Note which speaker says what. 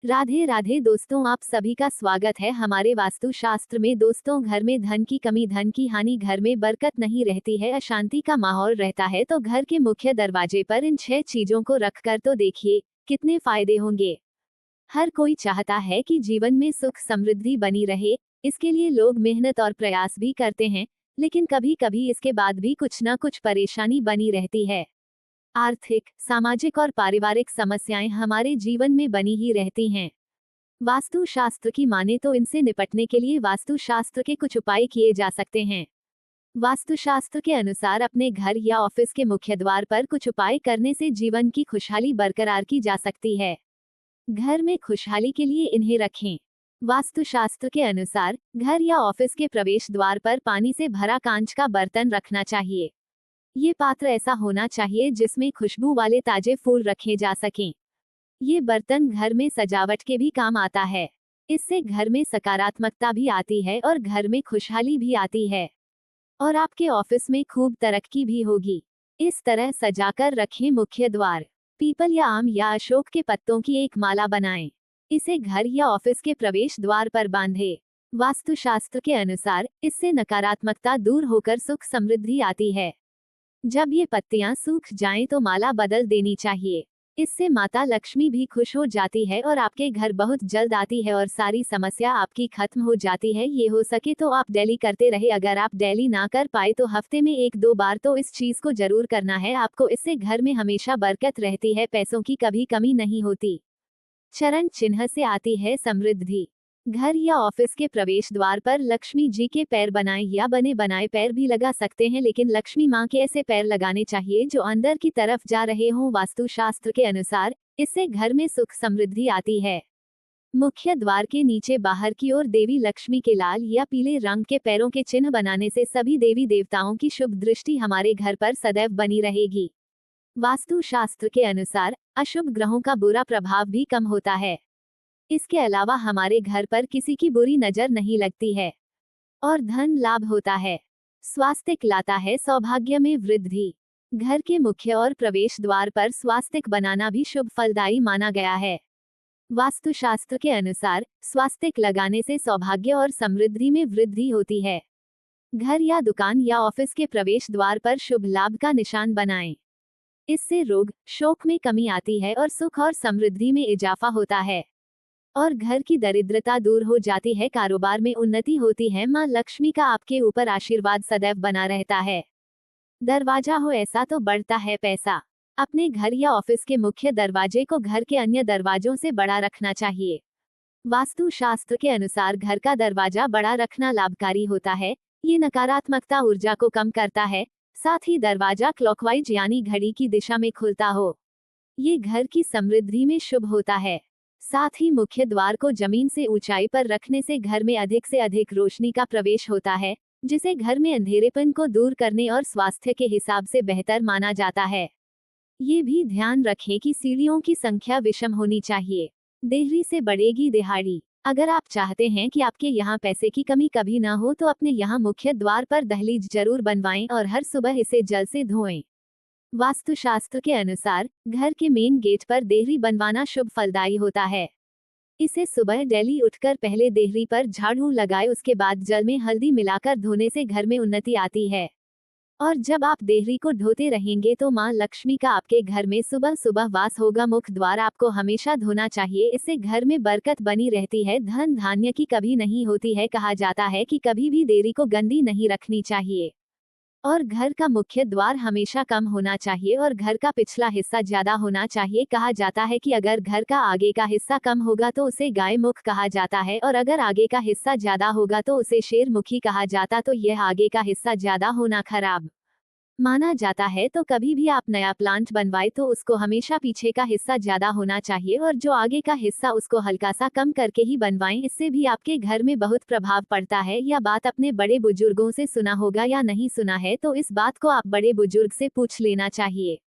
Speaker 1: राधे राधे दोस्तों, आप सभी का स्वागत है हमारे वास्तुशास्त्र में। दोस्तों, घर में धन की कमी, धन की हानि, घर में बरकत नहीं रहती है, अशांति का माहौल रहता है, तो घर के मुख्य दरवाजे पर इन 6 चीजों को रखकर तो देखिए कितने फायदे होंगे। हर कोई चाहता है कि जीवन में सुख समृद्धि बनी रहे। इसके लिए लोग मेहनत और प्रयास भी करते हैं, लेकिन कभी कभी इसके बाद भी कुछ ना कुछ परेशानी बनी रहती है। आर्थिक, सामाजिक और पारिवारिक समस्याएं हमारे जीवन में बनी ही रहती हैं। वास्तुशास्त्र की माने तो इनसे निपटने के लिए वास्तुशास्त्र के कुछ उपाय किए जा सकते हैं। वास्तुशास्त्र के अनुसार अपने घर या ऑफिस के मुख्य द्वार पर कुछ उपाय करने से जीवन की खुशहाली बरकरार की जा सकती है। घर में खुशहाली के लिए इन्हें रखें। वास्तुशास्त्र के अनुसार घर या ऑफिस के प्रवेश द्वार पर पानी से भरा कांच का बर्तन रखना चाहिए। ये पात्र ऐसा होना चाहिए जिसमें खुशबू वाले ताजे फूल रखे जा सकें। ये बर्तन घर में सजावट के भी काम आता है। इससे घर में सकारात्मकता भी आती है और घर में खुशहाली भी आती है, और आपके ऑफिस में खूब तरक्की भी होगी। इस तरह सजाकर रखें मुख्य द्वार। पीपल या आम या अशोक के पत्तों की एक माला बनाएं। इसे घर या ऑफिस के प्रवेश द्वार पर बांधें। वास्तुशास्त्र के अनुसार इससे नकारात्मकता दूर होकर सुख समृद्धि आती है। जब ये पत्तियां सूख जाएं तो माला बदल देनी चाहिए। इससे माता लक्ष्मी भी खुश हो जाती है और आपके घर बहुत जल्द आती है और सारी समस्या आपकी खत्म हो जाती है। ये हो सके तो आप डेली करते रहे। अगर आप डेली ना कर पाए तो हफ्ते में 1-2 बार तो इस चीज को जरूर करना है आपको। इससे घर में हमेशा बरकत रहती है, पैसों की कभी कमी नहीं होती। चरण चिन्ह से आती है समृद्धि। घर या ऑफिस के प्रवेश द्वार पर लक्ष्मी जी के पैर बनाएं या बने बनाए पैर भी लगा सकते हैं, लेकिन लक्ष्मी माँ के ऐसे पैर लगाने चाहिए जो अंदर की तरफ जा रहे हों। वास्तुशास्त्र के अनुसार इससे घर में सुख समृद्धि आती है। मुख्य द्वार के नीचे बाहर की ओर देवी लक्ष्मी के लाल या पीले रंग के पैरों के चिन्ह बनाने से सभी देवी देवताओं की शुभ दृष्टि हमारे घर पर सदैव बनी रहेगी। वास्तुशास्त्र के अनुसार अशुभ ग्रहों का बुरा प्रभाव भी कम होता है। इसके अलावा हमारे घर पर किसी की बुरी नजर नहीं लगती है और धन लाभ होता है। स्वास्थ्य लाता है सौभाग्य में वृद्धि। घर के मुख्य और प्रवेश द्वार पर स्वास्तिक बनाना भी शुभ फलदायी माना गया है। वास्तुशास्त्र के अनुसार स्वास्तिक लगाने से सौभाग्य और समृद्धि में वृद्धि होती है। घर या दुकान या ऑफिस के प्रवेश द्वार पर शुभ लाभ का निशान बनाएं। इससे रोग शोक में कमी आती है और सुख और समृद्धि में इजाफा होता है, और घर की दरिद्रता दूर हो जाती है। कारोबार में उन्नति होती है। मां लक्ष्मी का आपके ऊपर आशीर्वाद सदैव बना रहता है। दरवाजा हो ऐसा तो बढ़ता है पैसा। अपने घर या ऑफिस के मुख्य दरवाजे को घर के अन्य दरवाजों से बड़ा रखना चाहिए। वास्तुशास्त्र के अनुसार घर का दरवाजा बड़ा रखना लाभकारी होता है। ये नकारात्मकता ऊर्जा को कम करता है। साथ ही दरवाजा क्लॉकवाइज यानी घड़ी की दिशा में खुलता हो, ये घर की समृद्धि में शुभ होता है। साथ ही मुख्य द्वार को जमीन से ऊंचाई पर रखने से घर में अधिक से अधिक रोशनी का प्रवेश होता है, जिसे घर में अंधेरेपन को दूर करने और स्वास्थ्य के हिसाब से बेहतर माना जाता है। ये भी ध्यान रखें कि सीढ़ियों की संख्या विषम होनी चाहिए। देहरी से बढ़ेगी दिहाड़ी। अगर आप चाहते हैं कि आपके यहाँ पैसे की कमी कभी ना हो तो अपने यहाँ मुख्य द्वार पर दहलीज जरूर बनवाएं और हर सुबह इसे जल से धोएं। वास्तुशास्त्र के अनुसार घर के मेन गेट पर देहरी बनवाना शुभ फलदायी होता है। इसे सुबह डेली उठकर पहले देहरी पर झाड़ू लगाए, उसके बाद जल में हल्दी मिलाकर धोने से घर में उन्नति आती है। और जब आप देहरी को धोते रहेंगे तो मां लक्ष्मी का आपके घर में सुबह सुबह वास होगा। मुख्य द्वार आपको हमेशा धोना चाहिए, इससे घर में बरकत बनी रहती है। धन धान्य की कभी नहीं होती है। कहा जाता है कि कभी भी देहरी को गंदी नहीं रखनी चाहिए, और घर का मुख्य द्वार हमेशा कम होना चाहिए और घर का पिछला हिस्सा ज्यादा होना चाहिए। कहा जाता है कि अगर घर का आगे का हिस्सा कम होगा तो उसे गाय मुख कहा जाता है, और अगर आगे का हिस्सा ज्यादा होगा तो उसे शेर मुखी कहा जाता। तो यह आगे का हिस्सा ज्यादा होना खराब माना जाता है। तो कभी भी आप नया प्लांट बनवाए तो उसको हमेशा पीछे का हिस्सा ज्यादा होना चाहिए और जो आगे का हिस्सा उसको हल्का सा कम करके ही बनवाएं। इससे भी आपके घर में बहुत प्रभाव पड़ता है। यह बात अपने बड़े बुजुर्गों से सुना होगा या नहीं सुना है तो इस बात को आप बड़े बुजुर्ग से पूछ लेना चाहिए।